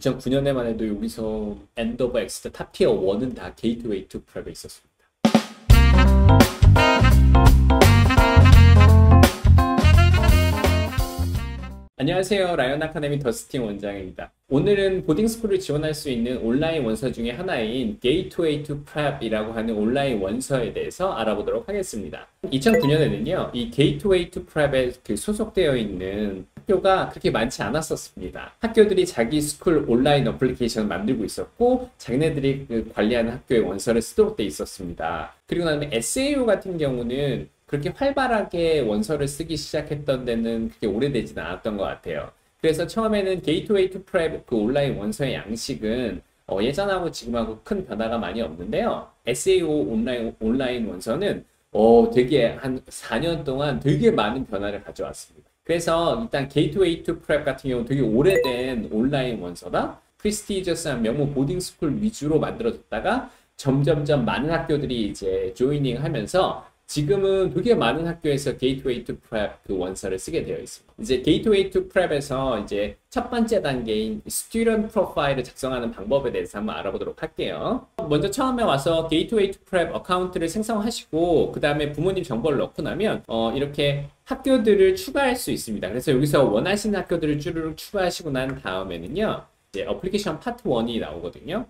2009년에만 해도 여기서 엔드 오브 엑스트 탑티어 1은 다 게이트웨이 투 프랩에 있었습니다. 안녕하세요. 라이언 아카데미 더스틴 원장입니다. 오늘은 보딩스쿨을 지원할 수 있는 온라인 원서 중에 하나인 Gateway to Prep이라고 하는 온라인 원서에 대해서 알아보도록 하겠습니다. 2009년에는요, 이 Gateway to Prep에 소속되어 있는 학교가 그렇게 많지 않았었습니다. 학교들이 자기 스쿨 온라인 어플리케이션을 만들고 있었고, 자기네들이 관리하는 학교의 원서를 쓰도록 돼 있었습니다. 그리고 나면 SAO 같은 경우는 그렇게 활발하게 원서를 쓰기 시작했던 데는 그렇게 오래되지는 않았던 것 같아요. 그래서 처음에는 Gateway to Prep 그 온라인 원서의 양식은 예전하고 지금하고 큰 변화가 많이 없는데요. SAO 온라인 원서는 되게 한 4년 동안 되게 많은 변화를 가져왔습니다. 그래서 일단 Gateway to Prep 같은 경우는 되게 오래된 온라인 원서다. 프리스티저스한 명문 보딩스쿨 위주로 만들어졌다가 점점점 많은 학교들이 이제 조이닝 하면서 지금은 되게 많은 학교에서 Gateway to Prep 그 원서를 쓰게 되어 있습니다. 이제 Gateway to Prep에서 이제 첫 번째 단계인 Student Profile을 작성하는 방법에 대해서 한번 알아보도록 할게요. 먼저 처음에 와서 Gateway to Prep 어카운트를 생성하시고 그 다음에 부모님 정보를 넣고 나면 이렇게 학교들을 추가할 수 있습니다. 그래서 여기서 원하시는 학교들을 쭈르륵 추가하시고 난 다음에는요, 이제 어플리케이션 파트 1이 나오거든요.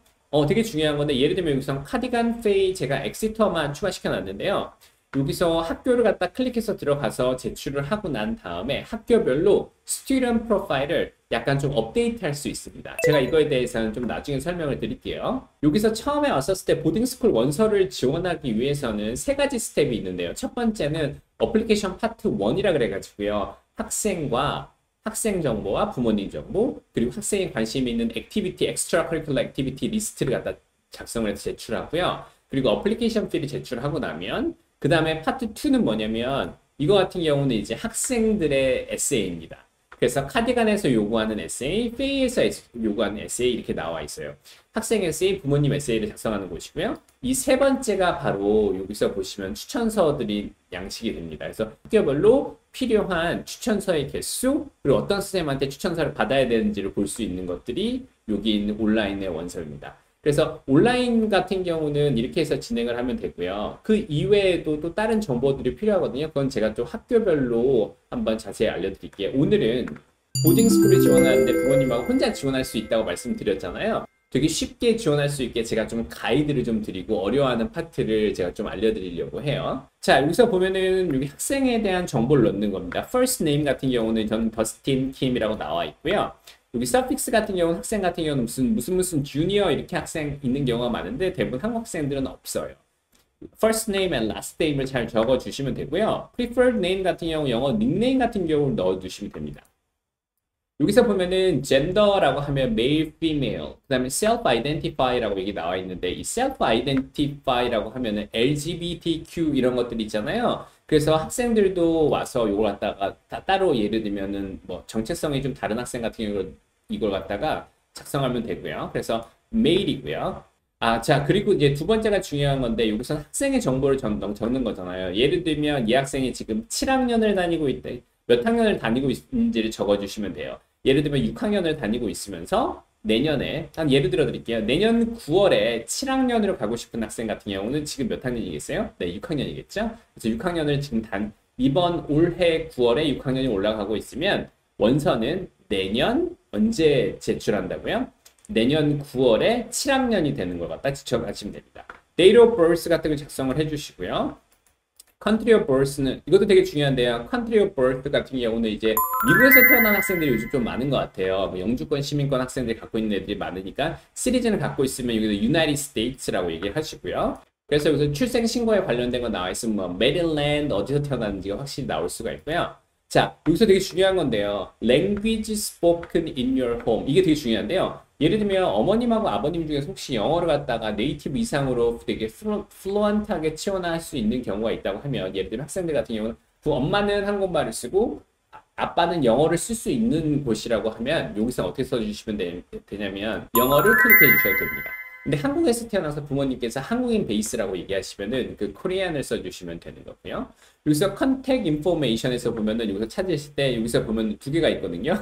되게 중요한 건데, 예를 들면 여기서 카디건 페이 제가 엑시터만 추가시켜 놨는데요. 여기서 학교를 갖다 클릭해서 들어가서 제출을 하고 난 다음에 학교별로 스튜던트 프로파일을 약간 좀 업데이트 할 수 있습니다. 제가 이거에 대해서는 좀 나중에 설명을 드릴게요. 여기서 처음에 왔었을 때 보딩스쿨 원서를 지원하기 위해서는 세 가지 스텝이 있는데요. 첫 번째는 어플리케이션 파트 1이라 그래가지고요. 학생과 학생 정보와 부모님 정보, 그리고 학생이 관심 있는 액티비티, 엑스트라 커리큘러 액티비티 리스트를 갖다 작성을 해서 제출하고요. 그리고 어플리케이션 필을 제출하고 나면 그 다음에 파트 2는 뭐냐면 이거 같은 경우는 이제 학생들의 에세이입니다. 그래서 카디건에서 요구하는 에세이, 페이에서 요구하는 에세이 이렇게 나와 있어요. 학생 에세이, 부모님 에세이를 작성하는 곳이고요. 이 세 번째가 바로 여기서 보시면 추천서들이 양식이 됩니다. 그래서 학교별로 필요한 추천서의 개수, 그리고 어떤 선생님한테 추천서를 받아야 되는지를 볼 수 있는 것들이 여기 있는 온라인의 원서입니다. 그래서 온라인 같은 경우는 이렇게 해서 진행을 하면 되고요. 그 이외에도 또 다른 정보들이 필요하거든요. 그건 제가 또 학교별로 한번 자세히 알려드릴게요. 오늘은 보딩스쿨을 지원하는데 부모님하고 혼자 지원할 수 있다고 말씀드렸잖아요. 되게 쉽게 지원할 수 있게 제가 좀 가이드를 좀 드리고 어려워하는 파트를 제가 좀 알려드리려고 해요. 자, 여기서 보면은 여기 학생에 대한 정보를 넣는 겁니다. First name 같은 경우는 저는 더스틴 킴이라고 나와 있고요. 여기 서픽스 같은 경우는 학생 같은 경우는 무슨 주니어 이렇게 학생 있는 경우가 많은데 대부분 한국 학생들은 없어요. First name and last name을 잘 적어 주시면 되고요. Preferred name 같은 경우 영어 닉네임 같은 경우를 넣어 주시면 됩니다. 여기서 보면은 gender라고 하면 male, female, 그 다음에 self-identify라고 여기 나와 있는데 이 self-identify라고 하면은 LGBTQ 이런 것들이 있잖아요. 그래서 학생들도 와서 이걸 갖다가 따로 예를 들면은 뭐 정체성이 좀 다른 학생 같은 경우는 이걸 갖다가 작성하면 되고요. 그래서 male이고요. 자, 그리고 이제 두 번째가 중요한 건데 여기서 학생의 정보를 적는 거잖아요. 예를 들면 이 학생이 지금 7학년을 다니고 있다. 몇 학년을 다니고 있는지를 적어주시면 돼요. 예를 들면 6학년을 다니고 있으면서 내년에, 예를 들어 드릴게요. 내년 9월에 7학년으로 가고 싶은 학생 같은 경우는 지금 몇 학년이겠어요? 네, 6학년이겠죠? 그래서 6학년을 지금 이번 올해 9월에 6학년이 올라가고 있으면 원서는 내년 언제 제출한다고요? 내년 9월에 7학년이 되는 걸 갖다 지정하시면 됩니다. Date of birth 같은 걸 작성을 해주시고요. Country of birth는 이것도 되게 중요한데요. Country of birth 같은 경우는 이제 미국에서 태어난 학생들이 요즘 좀 많은 것 같아요. 뭐 영주권, 시민권 학생들이 갖고 있는 애들이 많으니까 시리즈를 갖고 있으면 여기서 United States라고 얘기를 하시고요. 그래서 여기서 출생 신고에 관련된 거 나와 있으면 뭐 메릴랜드 어디서 태어났는지가 확실히 나올 수가 있고요. 자, 여기서 되게 중요한 건데요. Language spoken in your home. 이게 되게 중요한데요. 예를 들면 어머님하고 아버님 중에서 혹시 영어를 갖다가 네이티브 이상으로 되게 플루언트하게 치환할 수 있는 경우가 있다고 하면, 예를 들면 학생들 같은 경우는 그 엄마는 한국말을 쓰고 아빠는 영어를 쓸 수 있는 곳이라고 하면 여기서 어떻게 써주시면 되냐면 영어를 클릭해 주셔도 됩니다. 근데 한국에서 태어나서 부모님께서 한국인 베이스라고 얘기하시면은 그 코리안을 써주시면 되는 거고요. 여기서 컨택 인포메이션에서 보면은 여기서 찾으실 때 여기서 보면 두 개가 있거든요.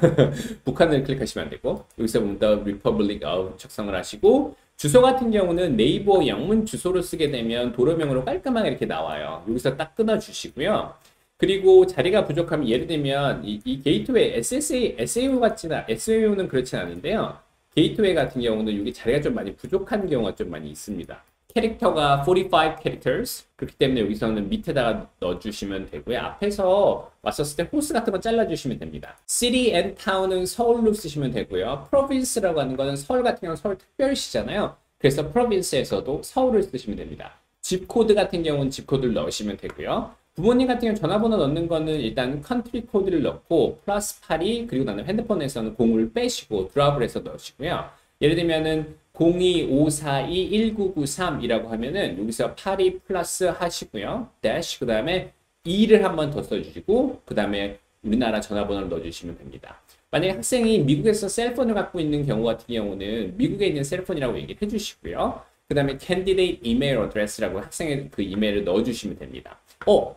북한을 클릭하시면 안 되고 여기서 보면 The Republic of 작성을 하시고 주소 같은 경우는 네이버 영문 주소로 쓰게 되면 도로명으로 깔끔하게 이렇게 나와요. 여기서 딱 끊어주시고요. 그리고 자리가 부족하면 예를 들면 이 게이트웨이 SAO 같지는 SAO는 그렇진 않은데요. 게이트웨이 같은 경우는 여기 자리가 좀 많이 부족한 경우가 좀 많이 있습니다. 캐릭터가 45 characters 그렇기 때문에 여기서는 밑에다가 넣어주시면 되고요. 앞에서 왔었을 때 호스 같은 거 잘라주시면 됩니다. City and Town은 서울로 쓰시면 되고요. Province라고 하는 거는 서울 같은 경우는 서울 특별시잖아요. 그래서 Province에서도 서울을 쓰시면 됩니다. 집 코드 같은 경우는 집 코드를 넣으시면 되고요. 부모님 같은 경우 전화번호 넣는 거는 일단 컨트리 코드를 넣고 플러스 82 그리고 나는 핸드폰에서는 0을 빼시고 드랍을 해서 넣으시고요. 예를 들면은 025421993이라고 하면은 여기서 82 플러스 하시고요. 대시 그 다음에 2를 한 번 더 써주시고 그 다음에 우리나라 전화번호를 넣어주시면 됩니다. 만약에 학생이 미국에서 셀폰을 갖고 있는 경우 같은 경우는 미국에 있는 셀폰이라고 얘기를 해주시고요. 그 다음에 candidate email address라고 학생의 그 이메일을 넣어주시면 됩니다.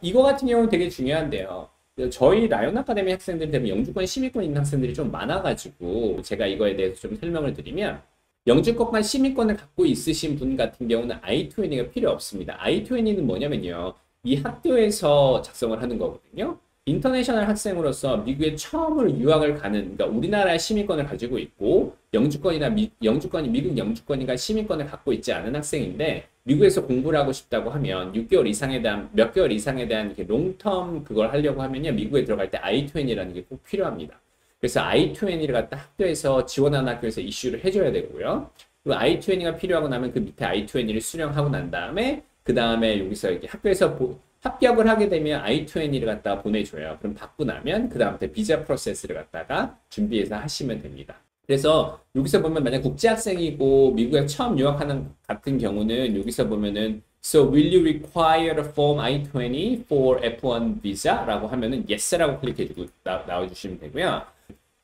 이거 같은 경우는 되게 중요한데요. 저희 라이온 아카데미 학생들 때문에 영주권, 시민권 있는 학생들이 좀 많아가지고 제가 이거에 대해서 좀 설명을 드리면 영주권과 시민권을 갖고 있으신 분 같은 경우는 I-20가 필요 없습니다. I-20는 뭐냐면요. 이 학교에서 작성을 하는 거거든요. 인터내셔널 학생으로서 미국에 처음으로 유학을 가는, 그러니까 우리나라의 시민권을 가지고 있고 영주권이 미국 영주권이나 시민권을 갖고 있지 않은 학생인데 미국에서 공부를 하고 싶다고 하면 6개월 이상에 대한 몇 개월 이상에 대한 이렇게 롱텀 그걸 하려고 하면요 미국에 들어갈 때 I-20라는 게 꼭 필요합니다. 그래서 I-20를 갖다 학교에서 지원하는 학교에서 이슈를 해줘야 되고요. 그리고 I-20가 필요하고 나면 그 밑에 I-20를 수령하고 난 다음에 그 다음에 여기서 이렇게 학교에서 합격을 하게 되면 I-20를 갖다가 보내줘요. 그럼 받고 나면 그 다음에 비자 프로세스를 갖다가 준비해서 하시면 됩니다. 그래서 여기서 보면 만약 국제학생이고 미국에 처음 유학하는 같은 경우는 여기서 보면은 So will you require a form I-20 for F1 visa? 라고 하면은 Yes라고 클릭해주고 나와주시면 되고요.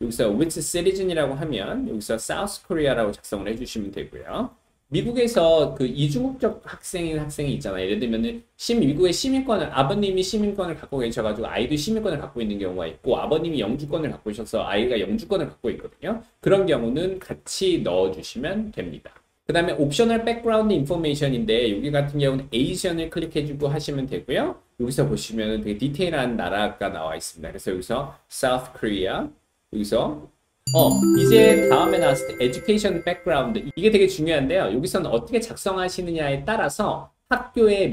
여기서 which citizen이라고 하면 여기서 South Korea라고 작성을 해주시면 되고요. 미국에서 그 이중국적 학생이 있잖아요. 예를 들면은 미국의 시민권을 아버님이 시민권을 갖고 계셔가지고 아이도 시민권을 갖고 있는 경우가 있고 아버님이 영주권을 갖고 있어서 아이가 영주권을 갖고 있거든요. 그런 경우는 같이 넣어주시면 됩니다. 그 다음에 옵셔널 백그라운드 인포메이션인데 여기 같은 경우는 에이전을 클릭해주고 하시면 되고요. 여기서 보시면 되게 디테일한 나라가 나와 있습니다. 그래서 여기서 South Korea 여기서 이제 다음에 나왔을 때 education background 이게 되게 중요한데요. 여기서는 어떻게 작성하시느냐에 따라서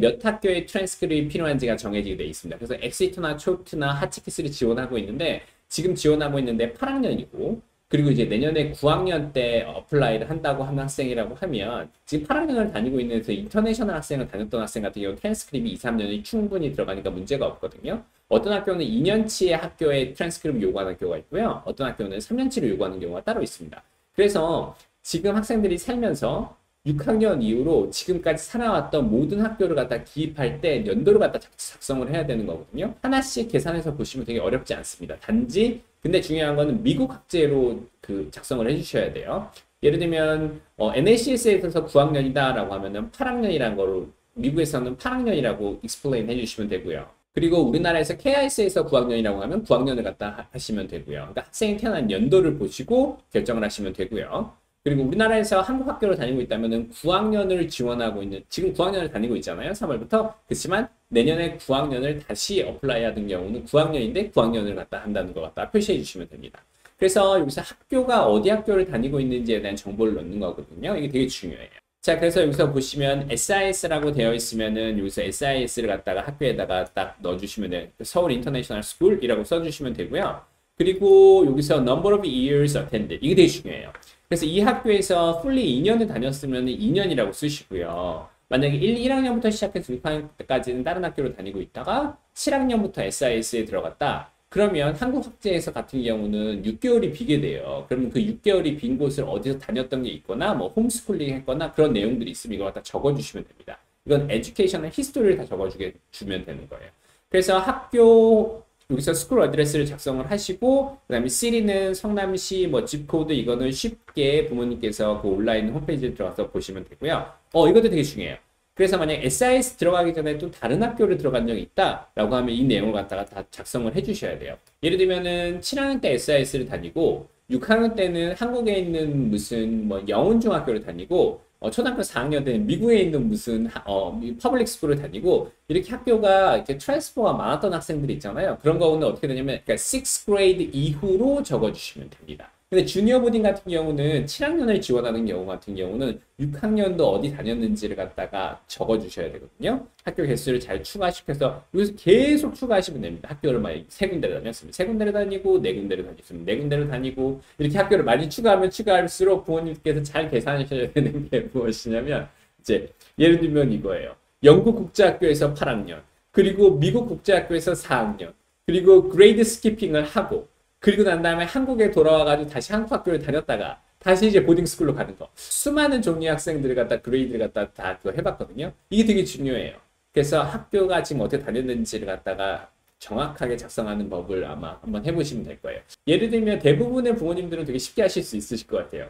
몇 학교의 트랜스크립이 필요한지가 정해지게 되어 있습니다. 그래서 엑시트나 초트나 하치키스를 지원하고 있는데 지금 지원하고 있는데 8학년이고 그리고 이제 내년에 9학년 때 어플라이를 한다고 하는 학생이라고 하면 지금 8학년을 다니고 있는 인터내셔널 학생을 다녔던 학생 같은 경우 트랜스크립이 2, 3년이 충분히 들어가니까 문제가 없거든요. 어떤 학교는 2년치의 학교에 트랜스크립 요구하는 학교가 있고요. 어떤 학교는 3년치를 요구하는 경우가 따로 있습니다. 그래서 지금 학생들이 살면서 6학년 이후로 지금까지 살아왔던 모든 학교를 갖다 기입할 때 연도를 갖다 작성을 해야 되는 거거든요. 하나씩 계산해서 보시면 되게 어렵지 않습니다. 단지 근데 중요한 거는 미국 학제로 그 작성을 해주셔야 돼요. 예를 들면 NACS에 있어서 9학년이다라고 하면은 8학년이라는 거로 미국에서는 8학년이라고 explain 해주시면 되고요. 그리고 우리나라에서 KIS에서 9학년이라고 하면 9학년을 갖다 하시면 되고요. 그러니까 학생이 태어난 연도를 보시고 결정을 하시면 되고요. 그리고 우리나라에서 한국 학교를 다니고 있다면 9학년을 지원하고 있는 지금 9학년을 다니고 있잖아요. 3월부터. 그렇지만 내년에 9학년을 다시 어플라이 하는 경우는 9학년인데 9학년을 갖다 한다는 것 갖다 표시해 주시면 됩니다. 그래서 여기서 학교가 어디 학교를 다니고 있는지에 대한 정보를 넣는 거거든요. 이게 되게 중요해요. 자, 그래서 여기서 보시면 SIS라고 되어 있으면은 여기서 SIS를 갖다가 학교에다가 딱 넣어주시면 돼요. 서울 인터내셔널 스쿨이라고 써주시면 되고요. 그리고 여기서 number of years attended 이게 되게 중요해요. 그래서 이 학교에서 fully 2년을 다녔으면 2년이라고 쓰시고요. 만약에 1학년부터 시작해서 6학년 때까지는 다른 학교를 다니고 있다가 7학년부터 SIS에 들어갔다. 그러면 한국 학제에서 같은 경우는 6개월이 비게 돼요. 그러면 그 6개월이 빈 곳을 어디서 다녔던 게 있거나 뭐 홈스쿨링 했거나 그런 내용들이 있으면 이걸 다 적어주시면 됩니다. 이건 에듀케이션의 히스토리를 다 적어주면 되는 거예요. 그래서 학교 여기서 스쿨 어드레스를 작성을 하시고 그다음에 시리는 성남시 뭐 집코드 이거는 쉽게 부모님께서 그 온라인 홈페이지에 들어가서 보시면 되고요. 이것도 되게 중요해요. 그래서 만약 SIS 들어가기 전에 또 다른 학교를 들어간 적이 있다라고 하면 이 내용을 갖다가 다 작성을 해주셔야 돼요. 예를 들면은 7학년 때 SIS를 다니고 6학년 때는 한국에 있는 무슨 뭐 영훈중학교를 다니고 초등학교 4학년 때는 미국에 있는 무슨 퍼블릭 스쿨을 다니고 이렇게 학교가 이렇게 트랜스퍼가 많았던 학생들이 있잖아요. 그런 거는 어떻게 되냐면 그러니까 6th grade 이후로 적어주시면 됩니다. 근데 주니어 보딩 같은 경우는 7학년을 지원하는 경우 같은 경우는 6학년도 어디 다녔는지를 갖다가 적어주셔야 되거든요. 학교 개수를 잘 추가시켜서 여기서 계속 추가하시면 됩니다. 학교를 만약 세 군데를 다녔으면 세 군데를 다니고 네 군데를 다녔으면 네 군데를 다니고 이렇게 학교를 많이 추가하면 추가할수록 부모님께서 잘 계산하셔야 되는 게 무엇이냐면 이제 예를 들면 이거예요. 영국 국제학교에서 8학년 그리고 미국 국제학교에서 4학년 그리고 그레이드 스키핑을 하고 그리고 난 다음에 한국에 돌아와가지고 다시 한국 학교를 다녔다가 다시 이제 보딩스쿨로 가는 거. 수많은 종류의 학생들을 갖다 그레이드를 갖다 다 그거 해봤거든요. 이게 되게 중요해요. 그래서 학교가 지금 어떻게 다녔는지를 갖다가 정확하게 작성하는 법을 아마 한번 해보시면 될 거예요. 예를 들면 대부분의 부모님들은 되게 쉽게 하실 수 있으실 것 같아요.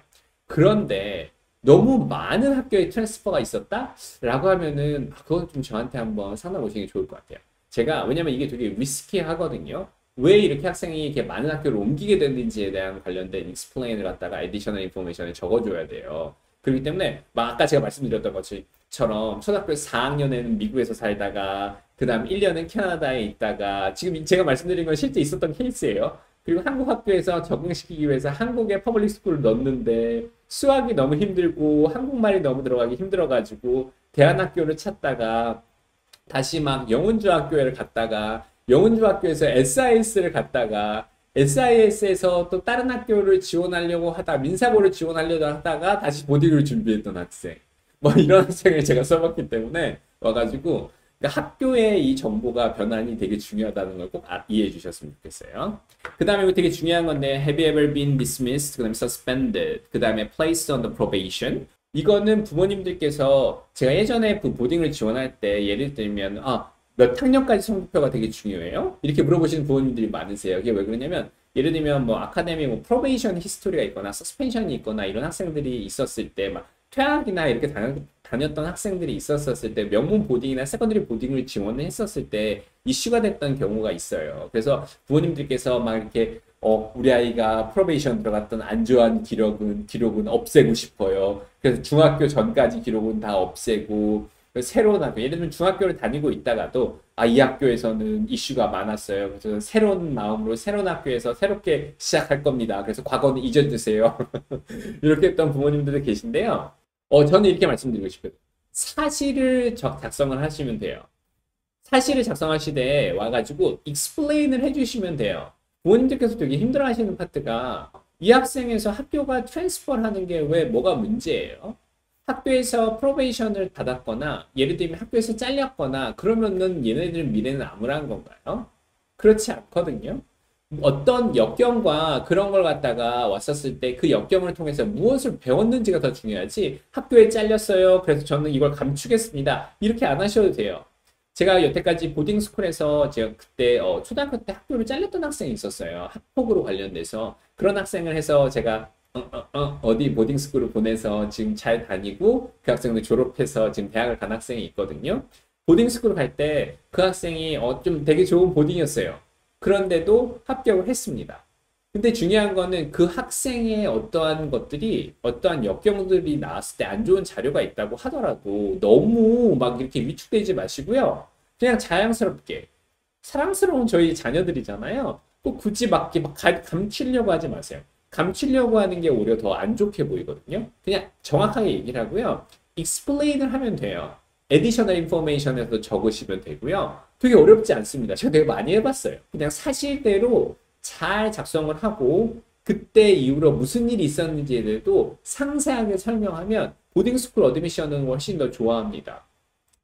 그런데 너무 많은 학교에 트랜스퍼가 있었다? 라고 하면은 그건 좀 저한테 한번 상담 오시는 게 좋을 것 같아요. 제가 왜냐면 이게 되게 리스키하거든요. 왜 이렇게 학생이 이렇게 많은 학교를 옮기게 됐는지에 대한 관련된 explain을 갖다가 additional information을 적어줘야 돼요. 그렇기 때문에 막 아까 제가 말씀드렸던 것처럼 초등학교 4학년에는 미국에서 살다가 그 다음 1년은 캐나다에 있다가 지금 제가 말씀드린 건 실제 있었던 케이스예요. 그리고 한국 학교에서 적응시키기 위해서 한국에 퍼블릭 스쿨을 넣었는데 수학이 너무 힘들고 한국말이 너무 들어가기 힘들어가지고 대안학교를 찾다가 다시 막 영훈중학교를 갔다가 영훈중학교에서 SIS를 갔다가 SIS에서 또 다른 학교를 지원하려고 하다 민사고를 지원하려고 하다가 다시 보딩을 준비했던 학생 뭐 이런 학생을 제가 써봤기 때문에 와가지고 그러니까 학교의 이 정보가 변환이 되게 중요하다는 걸 꼭 이해해 주셨으면 좋겠어요. 그 다음에 이거 되게 중요한 건데 Have you ever been dismissed? 그 다음에 suspended 그 다음에 placed on the probation 이거는 부모님들께서 제가 예전에 그 보딩을 지원할 때 예를 들면 몇 학년까지 성적표가 되게 중요해요? 이렇게 물어보시는 부모님들이 많으세요. 이게 왜 그러냐면 예를 들면 뭐 아카데미 뭐 프로베이션 히스토리가 있거나 서스펜션이 있거나 이런 학생들이 있었을 때 막 퇴학이나 이렇게 다녔던 학생들이 있었을 때 명문 보딩이나 세컨드리 보딩을 지원을 했었을 때 이슈가 됐던 경우가 있어요. 그래서 부모님들께서 막 이렇게 우리 아이가 프로베이션 들어갔던 안 좋은 기록은 없애고 싶어요. 그래서 중학교 전까지 기록은 다 없애고 새로운 학교, 예를 들면 중학교를 다니고 있다가도 이 학교에서는 이슈가 많았어요. 그래서 새로운 마음으로 새로운 학교에서 새롭게 시작할 겁니다. 그래서 과거는 잊어주세요. 이렇게 했던 부모님들도 계신데요. 저는 이렇게 말씀드리고 싶어요. 사실을 작성을 하시면 돼요. 사실을 작성하시되 와가지고 explain을 해주시면 돼요. 부모님들께서 되게 힘들어하시는 파트가 이 학생에서 학교가 트랜스퍼를 하는 게 왜 뭐가 문제예요? 학교에서 프로베이션을 받았거나 예를 들면 학교에서 잘렸거나 그러면은 얘네들 미래는 암울한 건가요? 그렇지 않거든요. 어떤 역경과 그런 걸 갖다가 왔었을 때 그 역경을 통해서 무엇을 배웠는지가 더 중요하지 학교에 잘렸어요. 그래서 저는 이걸 감추겠습니다. 이렇게 안 하셔도 돼요. 제가 여태까지 보딩스쿨에서 제가 그때 초등학교 때 학교를 잘렸던 학생이 있었어요. 학폭으로 관련돼서 그런 학생을 해서 제가 어디 보딩스쿨을 보내서 지금 잘 다니고 그 학생도 졸업해서 지금 대학을 간 학생이 있거든요. 보딩스쿨을 갈 때 그 학생이 좀 되게 좋은 보딩이었어요. 그런데도 합격을 했습니다. 근데 중요한 거는 그 학생의 어떠한 것들이 어떠한 역경들이 나왔을 때 안 좋은 자료가 있다고 하더라도 너무 막 이렇게 위축되지 마시고요. 그냥 자연스럽게 사랑스러운 저희 자녀들이잖아요. 꼭 굳이 막 감추려고 하지 마세요. 감추려고 하는 게 오히려 더 안 좋게 보이거든요. 그냥 정확하게 얘기를 하고요. explain을 하면 돼요. additional information에서 적으시면 되고요. 되게 어렵지 않습니다. 제가 되게 많이 해봤어요. 그냥 사실대로 잘 작성을 하고 그때 이후로 무슨 일이 있었는지에 대해서도 상세하게 설명하면 보딩스쿨 어드미션은 훨씬 더 좋아합니다.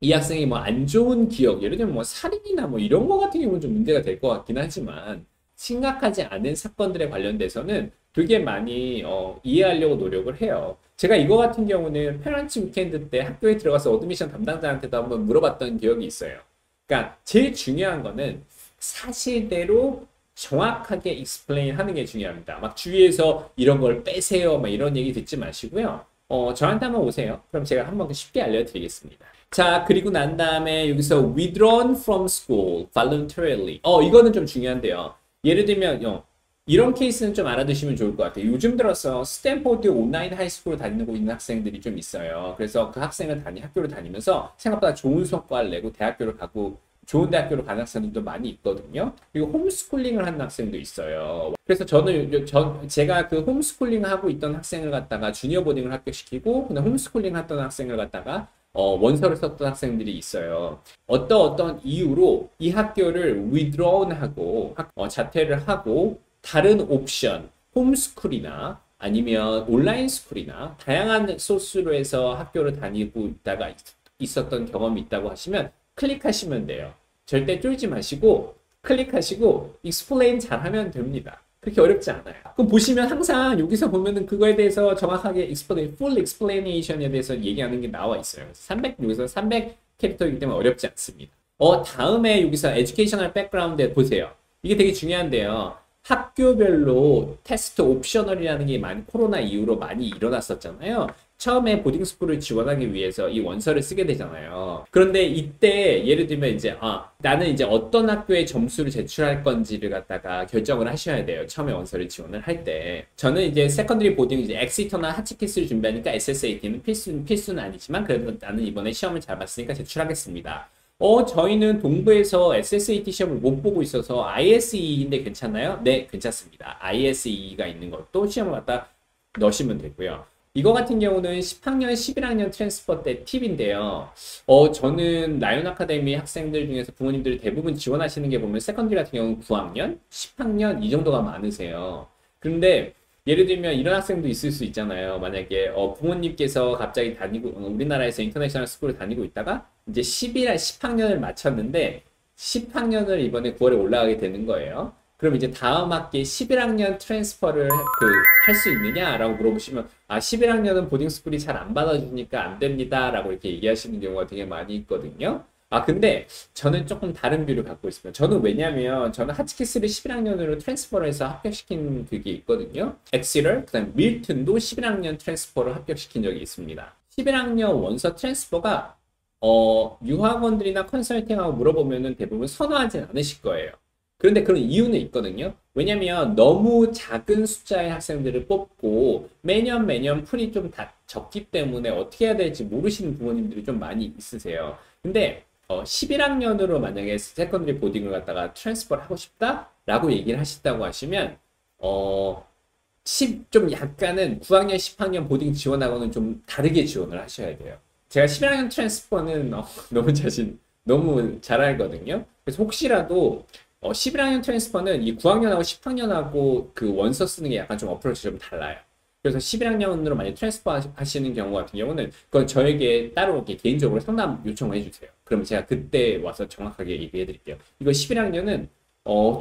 이 학생이 뭐 안 좋은 기억, 예를 들면 뭐 살인이나 뭐 이런 거 같은 경우는 좀 문제가 될 것 같긴 하지만 심각하지 않은 사건들에 관련돼서는 되게 많이 이해하려고 노력을 해요. 제가 이거 같은 경우는 페런츠 위켄드 때 학교에 들어가서 어드미션 담당자한테도 한번 물어봤던 기억이 있어요. 그러니까 제일 중요한 거는 사실대로 정확하게 explain 하는 게 중요합니다. 막 주위에서 이런 걸 빼세요, 막 이런 얘기 듣지 마시고요. 저한테 한번 오세요. 그럼 제가 한번 쉽게 알려드리겠습니다. 자, 그리고 난 다음에 여기서 withdrawn from school voluntarily. 이거는 좀 중요한데요. 예를 들면, 이런 케이스는 좀 알아두시면 좋을 것 같아요. 요즘 들어서 스탠포드 온라인 하이스쿨을 다니고 있는 학생들이 좀 있어요. 그래서 그 학생을 학교를 다니면서 생각보다 좋은 성과를 내고 대학교를 가고 좋은 대학교로 가는 학생들도 많이 있거든요. 그리고 홈스쿨링을 하는 학생도 있어요. 그래서 제가 그 홈스쿨링 하고 있던 학생을 갖다가 주니어 보딩을 합격시키고 그다음 홈스쿨링 했던 학생을 갖다가 원서를 썼던 학생들이 있어요. 어떤 이유로 이 학교를 withdrawn 하고 자퇴를 하고 다른 옵션, 홈스쿨이나 아니면 온라인 스쿨이나 다양한 소스로 해서 학교를 다니고 있다가 있었던 경험이 있다고 하시면 클릭하시면 돼요. 절대 쫄지 마시고 클릭하시고 explain 잘하면 됩니다. 그렇게 어렵지 않아요. 그럼 보시면 항상 여기서 보면은 그거에 대해서 정확하게 full explanation에 대해서 얘기하는 게 나와 있어요. 여기서 300 캐릭터이기 때문에 어렵지 않습니다. 다음에 여기서 educational background에 보세요. 이게 되게 중요한데요. 학교별로 테스트 옵셔널이라는 게 많이 코로나 이후로 많이 일어났었잖아요. 처음에 보딩스쿨을 지원하기 위해서 이 원서를 쓰게 되잖아요. 그런데 이때 예를 들면 이제 나는 이제 어떤 학교에 점수를 제출할 건지를 갖다가 결정을 하셔야 돼요. 처음에 원서를 지원을 할 때. 저는 이제 세컨드리 보딩 이제 엑시터나 하치키스를 준비하니까 SSAT는 필수는 아니지만 그래도 나는 이번에 시험을 잘 봤으니까 제출하겠습니다. 저희는 동부에서 SSAT 시험을 못 보고 있어서 ISE인데 괜찮나요? 네, 괜찮습니다. ISE가 있는 것도 시험을 갖다 넣으시면 되고요. 이거 같은 경우는 10학년, 11학년 트랜스퍼 때 팁인데요. 저는 라이온 아카데미 학생들 중에서 부모님들이 대부분 지원하시는 게 보면 세컨드리 같은 경우는 9학년, 10학년 이 정도가 많으세요. 그런데 예를 들면 이런 학생도 있을 수 있잖아요. 만약에 부모님께서 갑자기 우리나라에서 인터내셔널 스쿨을 다니고 있다가 이제 10학년을 마쳤는데 10학년을 이번에 9월에 올라가게 되는 거예요. 그럼 이제 다음 학기에 11학년 트랜스퍼를 할 수 있느냐라고 물어보시면 11학년은 보딩스쿨이 잘 안 받아주니까 안 됩니다 라고 이렇게 얘기하시는 경우가 되게 많이 있거든요. 근데 저는 조금 다른 뷰를 갖고 있습니다. 저는 저는 하치키스를 11학년으로 트랜스퍼를 해서 합격시킨 그게 있거든요. 엑시럴, 그 다음에 밀튼도 11학년 트랜스퍼를 합격시킨 적이 있습니다. 11학년 원서 트랜스퍼가 유학원들이나 컨설팅하고 물어보면은 대부분 선호하진 않으실 거예요. 그런데 그런 이유는 있거든요. 왜냐면 너무 작은 숫자의 학생들을 뽑고 매년 풀이 좀 적기 때문에 어떻게 해야 될지 모르시는 부모님들이 좀 많이 있으세요. 근데 11학년으로 만약에 세컨드리 보딩을 갖다가 트랜스퍼를 하고 싶다라고 얘기를 하신다고 하시면 좀 약간은 9학년, 10학년 보딩 지원하고는 좀 다르게 지원을 하셔야 돼요. 제가 11학년 트랜스퍼는 너무 잘 알거든요. 그래서 혹시라도 11학년 트랜스퍼는 이 9학년하고 10학년하고 그 원서 쓰는 게 약간 좀 어프로치 좀 달라요. 그래서 11학년으로 만약 트랜스퍼 하시는 경우 같은 경우는 그건 저에게 따로 이렇게 개인적으로 상담 요청을 해주세요. 그럼 제가 그때 와서 정확하게 얘기해 드릴게요. 이거 11학년은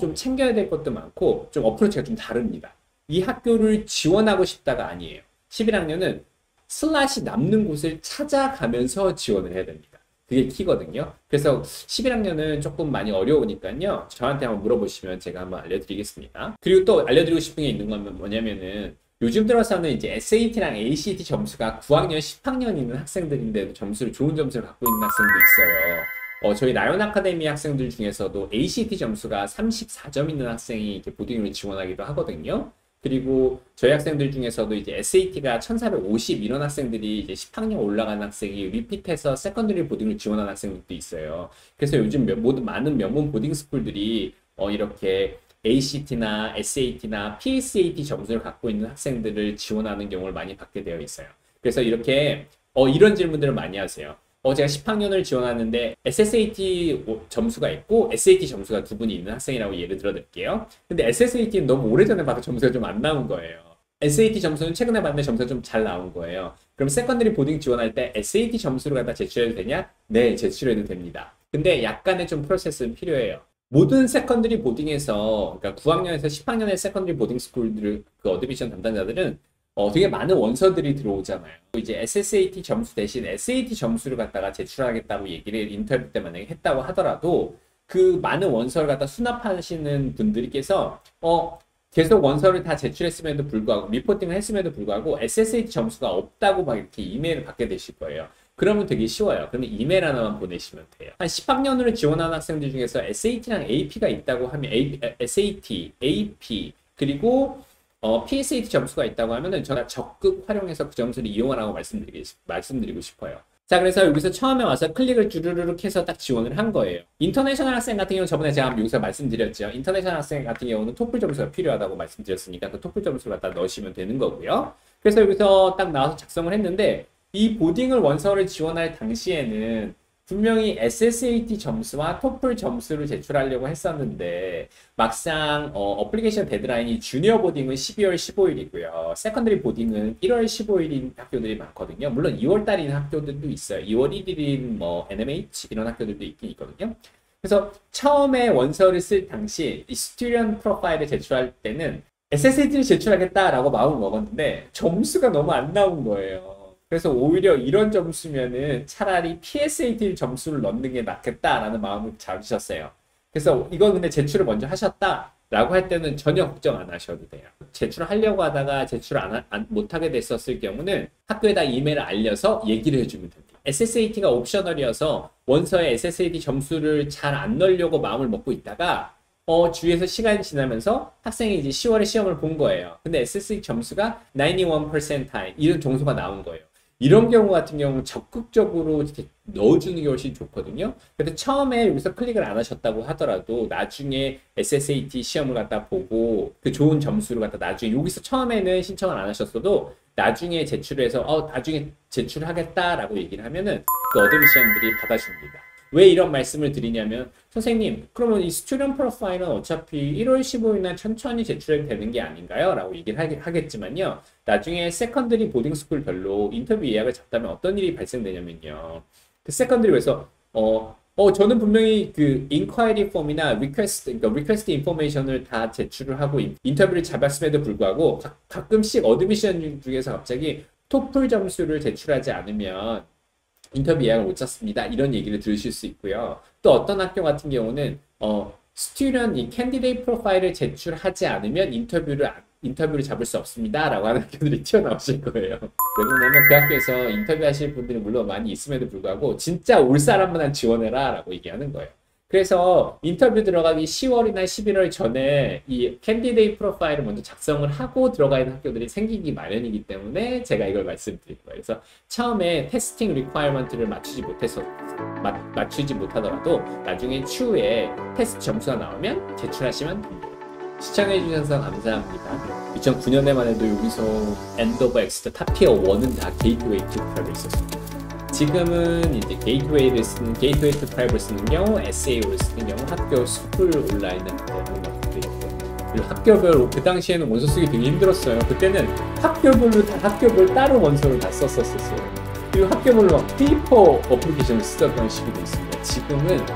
좀 챙겨야 될 것도 많고 좀 어프로치가 좀 다릅니다. 이 학교를 지원하고 싶다가 아니에요. 11학년은 슬롯이 남는 곳을 찾아가면서 지원을 해야 됩니다. 그게 키거든요. 그래서 11학년은 조금 많이 어려우니까요. 저한테 한번 물어보시면 제가 한번 알려드리겠습니다. 그리고 또 알려드리고 싶은 게 있는 건 뭐냐면은 요즘 들어서는 이제 SAT랑 ACT 점수가 9학년, 10학년 있는 학생들인데도 좋은 점수를 갖고 있는 학생도 있어요. 저희 라이온 아카데미 학생들 중에서도 ACT 점수가 34점 있는 학생이 이렇게 보딩을 지원하기도 하거든요. 그리고 저희 학생들 중에서도 이제 SAT가 1450 이런 학생들이 이제 10학년 올라간 학생이 리핏해서 세컨드리 보딩을 지원하는 학생들도 있어요. 그래서 요즘 많은 명문 보딩 스쿨들이 이렇게 ACT나 SAT나 PSAT 점수를 갖고 있는 학생들을 지원하는 경우를 많이 받게 되어 있어요. 그래서 이렇게 이런 질문들을 많이 하세요. 제가 10학년을 지원하는데 SSAT 점수가 있고 SAT 점수가 두 분이 있는 학생이라고 예를 들어 드릴게요. 근데 SSAT는 너무 오래전에 봐서 점수가 좀 안 나온 거예요. SAT 점수는 최근에 봤는데 점수가 좀 잘 나온 거예요. 그럼 세컨드리 보딩 지원할 때 SAT 점수를 갖다 제출해도 되냐? 네, 제출해도 됩니다. 근데 약간의 좀 프로세스는 필요해요. 모든 세컨드리 보딩에서, 그러니까 9학년에서 10학년의 세컨드리 보딩 스쿨들, 그 어드미션 담당자들은 되게 많은 원서들이 들어오잖아요. 이제 SSAT 점수 대신 SAT 점수를 갖다가 제출하겠다고 얘기를 인터뷰 때 만약에 했다고 하더라도 그 많은 원서를 갖다 수납하시는 분들께서 계속 원서를 다 제출했음에도 불구하고 리포팅을 했음에도 불구하고 SSAT 점수가 없다고 막 이렇게 이메일을 받게 되실 거예요. 그러면 되게 쉬워요. 그러면 이메일 하나만 보내시면 돼요. 한 10학년으로 지원하는 학생들 중에서 SAT랑 AP가 있다고 하면 SAT, AP 그리고 PSAT 점수가 있다고 하면은 제가 적극 활용해서 그 점수를 이용하라고 말씀드리고 싶어요. 자, 그래서 여기서 처음에 와서 클릭을 주르륵 해서 딱 지원을 한 거예요. 인터내셔널 학생 같은 경우는 저번에 제가 여기서 말씀드렸죠. 인터내셔널 학생 같은 경우는 토플 점수가 필요하다고 말씀드렸으니까 그 토플 점수를 갖다 넣으시면 되는 거고요. 그래서 여기서 딱 나와서 작성을 했는데 이 보딩을 원서를 지원할 당시에는 분명히 SSAT 점수와 토플 점수를 제출하려고 했었는데 막상 어플리케이션 데드라인이 주니어 보딩은 12월 15일이고요. 세컨더리 보딩은 1월 15일인 학교들이 많거든요. 물론 2월 달인 학교들도 있어요. 2월 1일인 뭐 NMH 이런 학교들도 있긴 있거든요. 그래서 처음에 원서를 쓸 당시 이 스튜던트 프로파일을 제출할 때는 SSAT를 제출하겠다라고 마음을 먹었는데 점수가 너무 안 나온 거예요. 그래서 오히려 이런 점수면은 차라리 PSAT 점수를 넣는 게 낫겠다라는 마음을 잡으셨어요. 그래서 이건 근데 제출을 먼저 하셨다라고 할 때는 전혀 걱정 안 하셔도 돼요. 제출하려고 하다가 제출을 못하게 됐었을 경우는 학교에다 이메일을 알려서 얘기를 해주면 됩니다. SSAT가 옵셔널이어서 원서에 SSAT 점수를 잘 안 넣으려고 마음을 먹고 있다가 주위에서 시간이 지나면서 학생이 이제 10월에 시험을 본 거예요. 근데 SSAT 점수가 91% 이런 점수가 나온 거예요. 이런 경우 같은 경우는 적극적으로 넣어주는 게 훨씬 좋거든요. 그래서 처음에 여기서 클릭을 안 하셨다고 하더라도 나중에 SSAT 시험을 갖다 보고 그 좋은 점수를 갖다 나중에 여기서 처음에는 신청을 안 하셨어도 나중에 제출해서 나중에 제출하겠다라고 얘기를 하면은 그 어드미션들이 받아줍니다. 왜 이런 말씀을 드리냐면 선생님 그러면 이 스튜던트 프로파일은 어차피 1월 15일날 천천히 제출해도 되는 게 아닌가요? 라고 얘기를 하겠지만요. 나중에 세컨더리 보딩스쿨별로 인터뷰 예약을 잡다면 어떤 일이 발생되냐면요. 그 세컨더리에서 저는 분명히 그 인콰이리 폼이나 리퀘스트 인포메이션을 다 제출을 하고 인터뷰를 잡았음에도 불구하고 가끔씩 어드미션 중에서 갑자기 토플 점수를 제출하지 않으면 인터뷰 예약을 못 잡습니다. 이런 얘기를 들으실 수 있고요. 또 어떤 학교 같은 경우는 스튜던트 이 캔디데이트 프로파일을 제출하지 않으면 인터뷰를 잡을 수 없습니다. 라고 하는 학교들이 튀어나오실 거예요. 왜 그러냐면 그 학교에서 인터뷰 하실 분들이 물론 많이 있음에도 불구하고 진짜 올 사람만 지원해라 라고 얘기하는 거예요. 그래서 인터뷰 들어가기 10월이나 11월 전에 이 캔디데이트 프로파일을 먼저 작성을 하고 들어가야 하는 학교들이 생기기 마련이기 때문에 제가 이걸 말씀드린 거예요. 그래서 처음에 테스팅 리퀘어먼트를 맞추지 못하더라도 나중에 추후에 테스트 점수가 나오면 제출하시면 됩니다. 시청해주셔서 감사합니다. 2009년에만 해도 여기서 엔드 오브 엑스트 탑티어 1은 다 게이트웨이 투 프랩을 썼습니다. 지금은 이제 게이트웨이 투 프랩을 쓰는 경우, SAO를 쓰는 경우 학교 스쿨 온라인을 하는 것들이 있고, 그리고 학교별 그 당시에는 원서 쓰기 되게 힘들었어요. 그때는 학교별 따로 원서를 다 썼었어요. 그리고 학교별로 막 페이퍼 어플리케이션을 쓰던 시기도 있습니다. 지금은